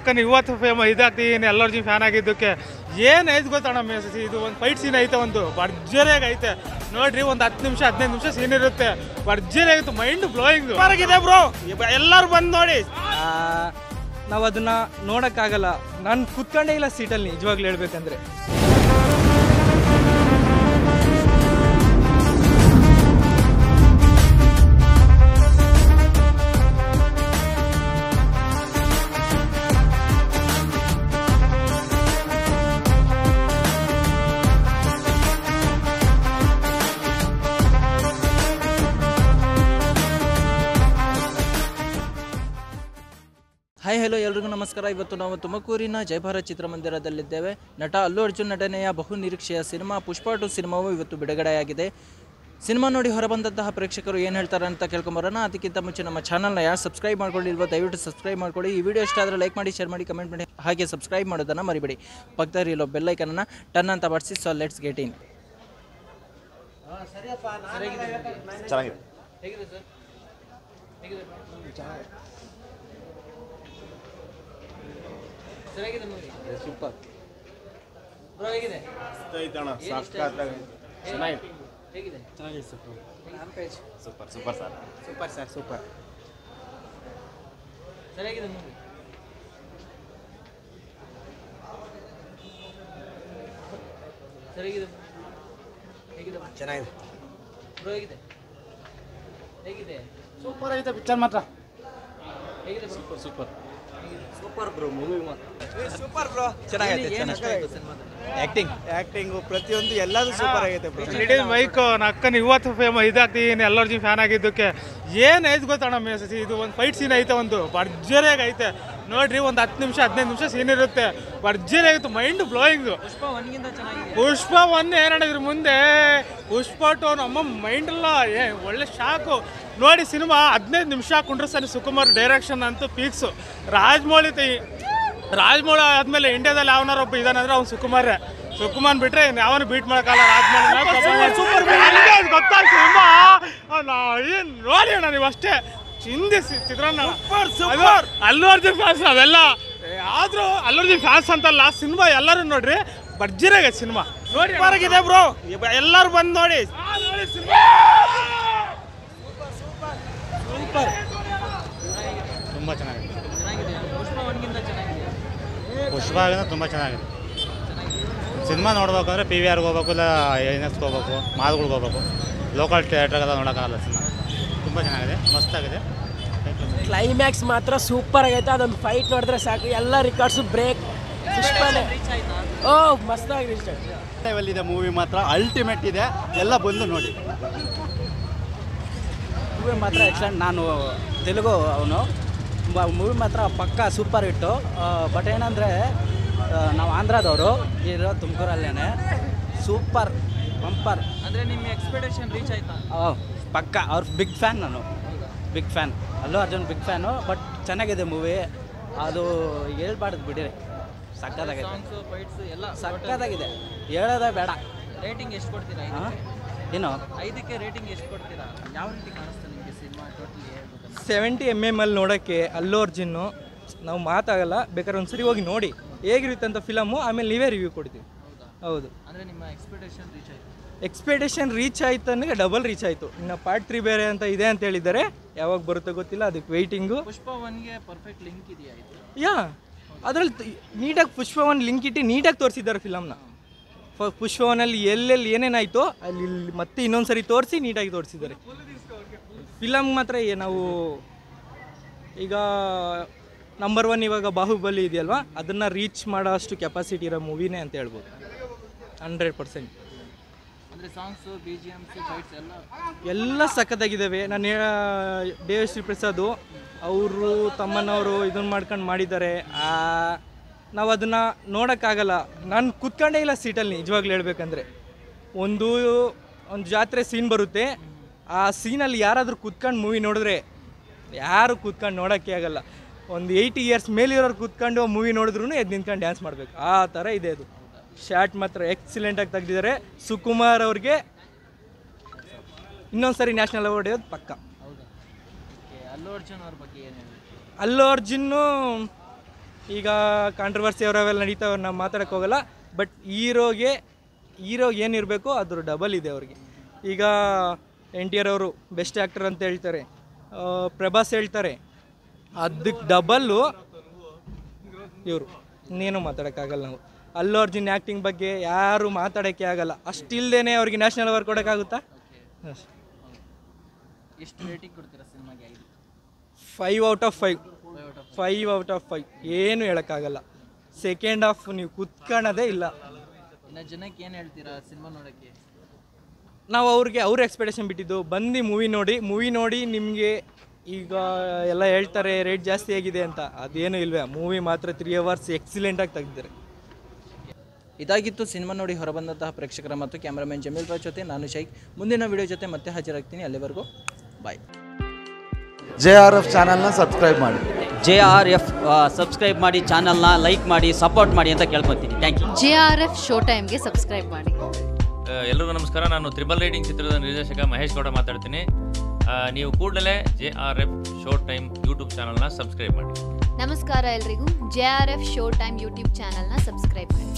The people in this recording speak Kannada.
ಅಕ್ಕನ ಇವತ್ತು ಇದಾಗ್ತೀನಿ ಅಲ್ಲು ಅರ್ಜುನ್ ಫ್ಯಾನ್ ಆಗಿದ್ದಕ್ಕೆ ಏನು ಐತೆ ಗೊತ್ತಣ್ಣ ಇದು ಒಂದು ಫೈಟ್ ಸೀನ್ ಐತೆ, ಒಂದು ಭರ್ಜರಿಯಾಗಿ ಐತೆ ನೋಡ್ರಿ. ಒಂದು 10 ನಿಮಿಷ 15 ನಿಮಿಷ ಸೀನ್ ಇರುತ್ತೆ, ಭರ್ಜರಿ ಆಗುತ್ತೆ, ಮೈಂಡ್ ಬ್ಲೋಯಿಂಗ್ ಆಗಿದೆ ಬ್ರೋ. ಎಲ್ಲರೂ ಬಂದು ನೋಡಿ. ನಾವು ಅದನ್ನ ನೋಡೋಕ್ಕಾಗಲ್ಲ. ನಾನು ಕುತ್ಕೊಂಡೇ ಇಲ್ಲ ಸೀಟಲ್ಲಿ ನಿಜವಾಗ್ಲೂ ಹೇಳ್ಬೇಕಂದ್ರೆ. ಹಾಯ್ ಹಲೋ ಎಲ್ರಿಗೂ ನಮಸ್ಕಾರ. ಇವತ್ತು ನಾವು ತುಮಕೂರಿನ ಜಯಭಾರತ್ ಚಿತ್ರಮಂದಿರದಲ್ಲಿದ್ದೇವೆ. ನಟ ಅಲ್ಲು ಅರ್ಜುನ್ ನಟನೆಯ ಬಹು ನಿರೀಕ್ಷೆಯ ಸಿನಿಮಾ ಪುಷ್ಪ 2 ಸಿನಿಮಾವು ಇವತ್ತು ಬಿಡುಗಡೆಯಾಗಿದೆ. ಸಿನಿಮಾ ನೋಡಿ ಹೊರಬಂದಂತಹ ಪ್ರೇಕ್ಷಕರು ಏನು ಹೇಳ್ತಾರೆ ಅಂತ ಕೇಳ್ಕೊಂಬರೋಣ. ಅದಕ್ಕಿಂತ ಮುಂಚೆ ನಮ್ಮ ಚಾನಲ್ನ ಯಾರು ಸಬ್ಸ್ಕ್ರೈಬ್ ಮಾಡ್ಕೊಳ್ಳಿಲ್ವೋ ದಯವಿಟ್ಟು ಸಬ್ಸ್ಕ್ರೈಬ್ ಮಾಡ್ಕೊಳ್ಳಿ. ಈ ವಿಡಿಯೋ ಇಷ್ಟ ಆದರೆ ಲೈಕ್ ಮಾಡಿ, ಶೇರ್ ಮಾಡಿ, ಕಮೆಂಟ್ ಮಾಡಿ, ಹಾಗೆ ಸಬ್ಸ್ಕ್ರೈಬ್ ಮಾಡೋದನ್ನು ಮರಿಬೇಡಿ. ಪಕ್ಕದಲ್ಲಿ ಇರೋ ಬೆಲ್ಲೈಕನನ್ನು ಟನ್ ಅಂತ ಬಡಿಸಿ. So let's get in. Super bro, ಹೇಗಿದೆ? Super super sir, super sir, super ಸರಿಯಾಗಿದೆ ಮೂವಿ. ಸರಿಯಾಗಿದೆ. ಹೇಗಿದೆ? ಚೆನ್ನಾಗಿದೆ ಬ್ರೋ, ಹೇಗಿದೆ? ಹೇಗಿದೆ? ಸೂಪರ್ ಆಗಿದೆ ಪಿಕ್ಚರ್ ಮಾತ್ರ. ಹೇಗಿದೆ? Super super super bro, movie ಮಾತ್ರ ಸೂಪರ್ ಬ್ರೋ. ಚೆನ್ನಾಗಿದೆ. ಆಕ್ಟಿಂಗು ಪ್ರತಿಯೊಂದು ಎಲ್ಲದೂ ಸೂಪರ್ ಆಗೈತೆ ಬ್ರೋ. ಇಡೀ ಮೈಕು ಅಕ್ಕನ ಇವತ್ತು ಇದಾಗ್ತೀನಿ ಅಲ್ಲು ಅರ್ಜುನ್ ಫ್ಯಾನ್ ಆಗಿದ್ದಕ್ಕೆ ಏನು ಐತೆ ಗೊತ್ತಣ್ಣ ಇದು ಒಂದು ಫೈಟ್ ಸೀನ್ ಐತೆ, ಒಂದು ಭರ್ಜರಿಯಾಗಿ ಐತೆ ನೋಡ್ರಿ. ಒಂದು 10 ನಿಮಿಷ 15 ನಿಮಿಷ ಸೀನ್ ಇರುತ್ತೆ, ಭರ್ಜರಿ ಆಗುತ್ತೆ, ಮೈಂಡ್ ಬ್ಲೋಯಿಂಗ್. ಪುಷ್ಪ 1 ಏನಿದ್ರು ಮುಂದೆ ಪುಷ್ಪ 2 ನಮ್ಮ ಮೈಂಡ್ ಎಲ್ಲ ಒಳ್ಳೆ ಶಾಕು ನೋಡಿ. ಸಿನಿಮಾ 15 ನಿಮಿಷ ಕುಂಡ್ರಸ್ತಾನೆ ಸುಕುಮಾರ್. ಡೈರೆಕ್ಷನ್ ಅಂತೂ ಪೀಕ್ಸು. ರಾಜಮೌಳಿ ಆದ್ಮೇಲೆ ಇಂಡಿಯಾದಲ್ಲಿ ಯಾವನಾರ ಒಬ್ಬ ಇದಾನಂದ್ರೆ ಅವ್ನು ಸುಕುಮಾರ್ ಬಿಟ್ರೆ ಯಾವನು ಬೀಟ್ ಮಾಡೋಕ್ಕಲ್ಲ. ರಾಜಮೌಳಿ ಗೊತ್ತಾ ಸಿನಿಮಾ ಏನು ನೋಡಿ ಅಣ್ಣ ನೀವು ಅಷ್ಟೇ ಚಿಂದಿ ಚಿತ್ರಾನ್ನ. ಅಲ್ಲು ಅರ್ಜುನ್ ಫ್ಯಾನ್ಸ್ ಅವೆಲ್ಲ, ಆದ್ರೂ ಅಲ್ಲು ಅರ್ಜುನ್ ಫ್ಯಾನ್ಸ್ ಅಂತಲ್ಲ, ಸಿನಿಮಾ ಎಲ್ಲರೂ ನೋಡ್ರಿ, ಭರ್ಜರಿಯಾಗೈತೆ ಸಿನಿಮಾ. ನೋಡಿ ಆಗಿದೆ ಬ್ರೋ, ಎಲ್ಲರೂ ಬಂದು ನೋಡಿ. ಸೂಪರ್, ತುಂಬ ಚೆನ್ನಾಗಿದೆ. ಪುಷ್ಪ ಆಗಿನ ತುಂಬ ಚೆನ್ನಾಗಿದೆ. ಸಿನಿಮಾ ನೋಡ್ಬೇಕು ಅಂದರೆ PVRಗೆ ಹೋಗ್ಬೇಕು, ಇಲ್ಲ NSಗೆ ಹೋಗ್ಬೇಕು, ಮಾಲ್ಗಳಿಗೆ ಹೋಗ್ಬೇಕು. ಲೋಕಲ್ ಥಿಯೇಟ್ರಿಗೆಲ್ಲ ನೋಡೋಕ್ಕಾಗಲ್ಲ. ಸಿನಿಮಾ ತುಂಬ ಚೆನ್ನಾಗಿದೆ, ಮಸ್ತಾಗಿದೆ. ಕ್ಲೈಮ್ಯಾಕ್ಸ್ ಮಾತ್ರ ಸೂಪರ್ ಆಗೈತೆ. ಅದೊಂದು ಫೈಟ್ ನೋಡಿದ್ರೆ ಸಾಕು, ಎಲ್ಲ ರಿಕಾರ್ಡ್ಸು ಬ್ರೇಕ್. ಪುಷ್ಪನೇ ಮಸ್ತಾಗಿ ರೀಚ್ ಇದೆ. ಮೂವಿ ಮಾತ್ರ ಅಲ್ಟಿಮೇಟ್ ಇದೆ, ಎಲ್ಲ ಬಂದು ನೋಡಿ. ಮೂವಿ ಮಾತ್ರ ಎಕ್ಸಲೆಂಟ್. ನಾನು ತೆಲುಗು ಅವನು. ಮೂವಿ ಮಾತ್ರ ಪಕ್ಕ ಸೂಪರ್ ಹಿಟ್ಟು. ಬಟ್ ಏನಂದರೆ ನಾವು ಆಂಧ್ರದವರು, ಇರೋ ತುಮಕೂರಲ್ಲೇ. Super bumper. ಅಂದರೆ ನಿಮ್ಮ ಎಕ್ಸ್ಪೆಕ್ಟೇಷನ್ ರೀಚ್ ಆಯ್ತಾ? ಪಕ್ಕ ಅವ್ರ ಬಿಗ್ ಫ್ಯಾನ್. ನಾನು big fan, Allu Arjun big fan. But ಚೆನ್ನಾಗಿದೆ ಮೂವಿ, ಅದು ಹೇಳ್ಬಾರ್ದು ಬಿಡಿರಿ. ಸಕ್ಕತ್ತಾಗಿದೆ, ಫೈಟ್ಸ್ ಎಲ್ಲ ಸಕ್ಕತ್ತಾಗಿದೆ, ಹೇಳೋದೇ ಬೇಡ. ರೇಟಿಂಗ್ ಎಷ್ಟು ಕೊಡ್ತೀರಾ? ಏನು 5ಕ್ಕೆ ರೇಟಿಂಗ್ ಎಷ್ಟು ಕೊಡ್ತೀರಾ? ಯಾವ ರೀತಿ ಕಾಣಿಸ್ತಾ ನಿಮಗೆ ಸಿನಿಮಾ ಟೋಟಲಿ? 70 mm ನೋಡೋಕ್ಕೆ ಅಲ್ಲು ಅರ್ಜುನ್ನು ನಾವು ಮಾತಾಗಲ್ಲ. ಬೇಕಾದ್ರೆ ಒಂದ್ಸರಿ ಹೋಗಿ ನೋಡಿ ಹೇಗಿರುತ್ತೆ ಅಂತ ಫಿಲಮು, ಆಮೇಲೆ ನೀವೇ ರಿವ್ಯೂ ಕೊಡ್ತೀವಿ. ಹೌದು. ಅಂದರೆ ನಿಮ್ಮ ಎಕ್ಸ್ಪೆಕ್ಟೇಷನ್ ರೀಚ್ ಆಯಿತು? ಎಕ್ಸ್ಪೆಕ್ಟೇಷನ್ ರೀಚ್ ಆಯಿತು ಅಂದರೆ ಡಬಲ್ ರೀಚ್ ಆಯಿತು. ಇನ್ನು ಪಾರ್ಟ್ 3 ಬೇರೆ ಅಂತ ಇದೆ ಅಂತ ಹೇಳಿದ್ದಾರೆ, ಯಾವಾಗ ಬರುತ್ತೋ ಗೊತ್ತಿಲ್ಲ, ಅದಕ್ಕೆ ವೆಯ್ಟಿಂಗು. ಪುಷ್ಪ 1ಗೆ ಪರ್ಫೆಕ್ಟ್ ಲಿಂಕ್ ಇದೆಯಾ? ಯಾ, ಅದರಲ್ಲಿ ನೀಟಾಗಿ ಪುಷ್ಪ 1 ಲಿಂಕ್ ಇಟ್ಟು ನೀಟಾಗಿ ತೋರಿಸಿದ್ದಾರೆ ಫಿಲಮ್ನ. ಪುಷ್ಪ 1ಅಲ್ಲಿ ಎಲ್ಲೆಲ್ಲಿ ಏನೇನಾಯಿತೋ ಅಲ್ಲಿ ಮತ್ತೆ ಇನ್ನೊಂದು ಸರಿ ತೋರಿಸಿ ನೀಟಾಗಿ ತೋರಿಸಿದ್ದಾರೆ. ಫಿಲಮ್ ಮಾತ್ರ ನಾವು ಈಗ ನಂಬರ್ 1 ಇವಾಗ ಬಾಹುಬಲಿ ಇದೆಯಲ್ವಾ, ಅದನ್ನು ರೀಚ್ ಮಾಡೋ ಅಷ್ಟು ಕೆಪಾಸಿಟಿ ಇರೋ ಮೂವಿನೇ ಅಂತ ಹೇಳ್ಬೋದು. 100%. ಅಂದರೆ ಸಾಂಗ್ಸು, BGMs, ಫೈಟ್ಸ್ ಎಲ್ಲ ಸಖತ್ತಾಗಿದ್ದಾವೆ. ನಾನು ದೇವಶ್ರೀ ಪ್ರಸಾದ್ ಅವರು ತಮ್ಮನವರು ಇದನ್ನು ಮಾಡ್ಕೊಂಡು ಮಾಡಿದ್ದಾರೆ. ನಾವು ಅದನ್ನು ನೋಡೋಕ್ಕಾಗಲ್ಲ. ನಾನು ಕುತ್ಕೊಂಡೇ ಇಲ್ಲ ಸೀಟಲ್ಲಿ ನಿಜವಾಗ್ಲೂ ಹೇಳ್ಬೇಕಂದ್ರೆ. ಒಂದು ಜಾತ್ರೆ ಸೀನ್ ಬರುತ್ತೆ, ಆ ಸೀನಲ್ಲಿ ಯಾರಾದರೂ ಕುತ್ಕೊಂಡು ಮೂವಿ ನೋಡಿದ್ರೆ ಯಾರು ಕೂತ್ಕೊಂಡು ನೋಡೋಕ್ಕೆ ಆಗಲ್ಲ. ಒಂದು 80 years ಮೇಲಿರೋರು ಕೂತ್ಕೊಂಡು ಮೂವಿ ನೋಡಿದ್ರು ಎದ್ದು ನಿಂತ್ಕೊಂಡು ಡ್ಯಾನ್ಸ್ ಮಾಡಬೇಕು, ಆ ಥರ ಇದೆ ಅದು. ಶಾರ್ಟ್ ಮಾತ್ರ ಎಕ್ಸಲೆಂಟಾಗಿ ತೆಗೆದಿದ್ದಾರೆ. ಸುಕುಮಾರ್ ಅವ್ರಿಗೆ ಇನ್ನೊಂದು ಸರಿ ನ್ಯಾಷನಲ್ ಅವಾರ್ಡ್ ಇರೋದು ಪಕ್ಕ. ಅಲ್ಲು ಅರ್ಜುನ್ ಅವ್ರ ಬಗ್ಗೆ ಏನು ಹೇಳಿ? ಅಲ್ಲು ಅರ್ಜುನ್ನು ಈಗ ಕಾಂಟ್ರವರ್ಸಿ ಅವರವೆಲ್ಲ ನಡೀತಾವೆ, ನಾವು ಮಾತಾಡೋಕ್ಕೆ ಹೋಗಲ್ಲ. ಬಟ್ ಹೀರೋಗೆ ಏನಿರಬೇಕು ಅದ್ರ ಡಬಲ್ ಇದೆ ಅವ್ರಿಗೆ. ಈಗ NTR ಅವರು ಬೆಸ್ಟ್ ಆ್ಯಕ್ಟರ್ ಅಂತ ಹೇಳ್ತಾರೆ, ಪ್ರಭಾಸ್ ಹೇಳ್ತಾರೆ, ಅದಕ್ಕೆ ಡಬಲ್ಲು ಇವರು. ಇನ್ನೇನು ಮಾತಾಡೋಕ್ಕಾಗಲ್ಲ ನಾವು. ಅಲ್ಲು ಅರ್ಜುನ್ ಆ್ಯಕ್ಟಿಂಗ್ ಬಗ್ಗೆ ಯಾರು ಮಾತಾಡೋಕ್ಕೆ ಆಗಲ್ಲ. ಅಷ್ಟಿಲ್ಲದೇ ಅವ್ರಿಗೆ ನ್ಯಾಷನಲ್ ಅವಾರ್ಡ್ ಕೊಡೋಕ್ಕಾಗುತ್ತಾ? ಎಷ್ಟು ರೇಟಿಂಗ್ ಕೊಡ್ತೀರಾ ಸಿನಿಮಾಗೆ? 5 out of 5. 5 out of 5 ಏನು ಹೇಳೋಕ್ಕಾಗಲ್ಲ. ಸೆಕೆಂಡ್ ಹಾಫ್ ನೀವು ಕುತ್ಕೊಳ್ಳೋದೇ ಇಲ್ಲ. ಇನ್ನು ಜನಕ್ಕೆ ಏನು ಹೇಳ್ತೀರಾ ಸಿನಿಮಾ ನೋಡೋಕ್ಕೆ? ನಾವು ಅವ್ರ ಎಕ್ಸ್ಪೆಕ್ಟೇಷನ್ ಬಿಟ್ಟಿದ್ದು, ಬಂದು ಮೂವಿ ನೋಡಿ ನಿಮಗೆ ಈಗ ಎಲ್ಲ ಹೇಳ್ತಾರೆ ರೇಟ್ ಜಾಸ್ತಿ ಆಗಿದೆ ಅಂತ, ಅದೇನು ಇಲ್ವೇ. ಮೂವಿ ಮಾತ್ರ 3 hours ಎಕ್ಸಿಲೆಂಟಾಗಿ ತೆಗೆದಿದ್ದಾರೆ. ಇದಾಗಿತ್ತು ಸಿನಿಮಾ ನೋಡಿ ಹೊರಬಂದಂತಹ ಪ್ರೇಕ್ಷಕರ ಮತ್ತು ಕ್ಯಾಮ್ರಾಮನ್ ಜಮೀಲ್ ರಾಜ್ ಜೊತೆ ನಾನು ಶೈಕ್. ಮುಂದಿನ ವಿಡಿಯೋ ಜೊತೆ ಮತ್ತೆ ಹಾಜರಾಗ್ತೀನಿ. ಅಲ್ಲಿವರೆಗೂ ಬಾಯ್. JRF ಚಾನಲ್ನ ಸಬ್ಸ್ಕ್ರೈಬ್ ಮಾಡಿ. JRF ಸಬ್ಸ್ಕ್ರೈಬ್ ಮಾಡಿ, ಚಾನಲ್ನ ಲೈಕ್ ಮಾಡಿ, ಸಪೋರ್ಟ್ ಮಾಡಿ ಅಂತ ಕೇಳ್ಕೊತೀನಿ. Thank you. JRF ಶೋ ಟೈಮ್ಗೆ ಸಬ್ಸ್ಕ್ರೈಬ್ ಮಾಡಿ. ಎಲ್ಲರಿಗೂ ನಮಸ್ಕಾರ. ನಾನು ತ್ರಿಬಲ್ ರೈಡಿಂಗ್ ಚಿತ್ರದ ನಿರ್ದೇಶಕ ಮಹೇಶ್ ಗೌಡ ಮಾತಾಡ್ತೀನಿ. ನೀವು ಕೂಡಲೇ JRF ಶೋ ಟೈಮ್ ಯೂಟ್ಯೂಬ್ ಚಾನಲ್ನ ಸಬ್ಸ್ಕ್ರೈಬ್ ಮಾಡಿ. ನಮಸ್ಕಾರ ಎಲ್ರಿಗೂ. JRF ಶೋ ಟೈಮ್ ಯೂಟ್ಯೂಬ್ ಚಾನಲ್ನ ಸಬ್ಸ್ಕ್ರೈಬ್ ಮಾಡಿ.